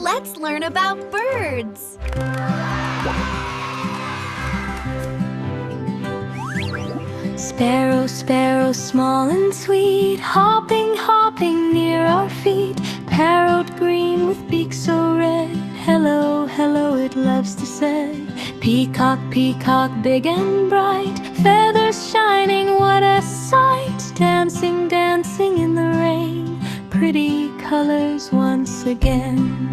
Let's learn about birds. Sparrow, sparrow, small and sweet, hopping, hopping near our feet. Parrot green with beak so red, hello, hello, it loves to say. Peacock, peacock, big and bright, feathers shining, what a sight. Dancing, dancing in the rain, pretty colors once again.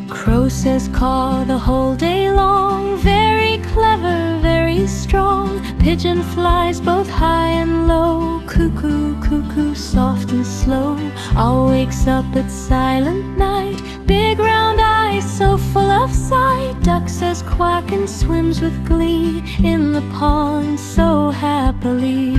Crow says caw the whole day long, very clever, very strong. Pigeon flies both high and low, cuckoo, cuckoo, soft and slow. All wakes up at silent night, big round eyes so full of sight. Duck says quack and swims with glee in the pond so happily.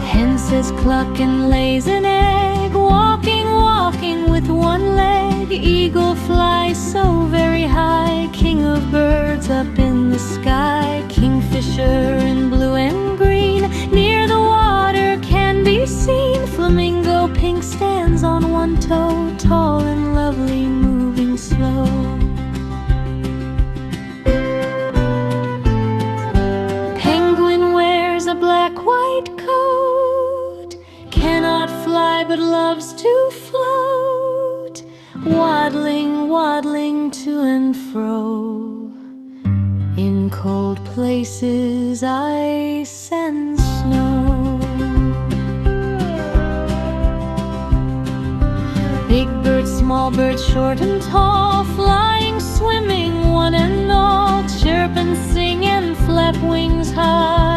Hen says cluck and lays an egg, walking, walking with one leg. Eagle flies so very high, king of birds up in the sky. Kingfisher in blue and green, near the water can be seen. Flamingo pink stands on one toe, tall and lovely, moving slow. Penguin wears a black-white coat, cannot fly but loves to float, waddling, waddling to and fro. In cold places, ice and snow. Big birds, small birds, short and tall, flying, swimming, one and all, chirp and sing and flap wings high.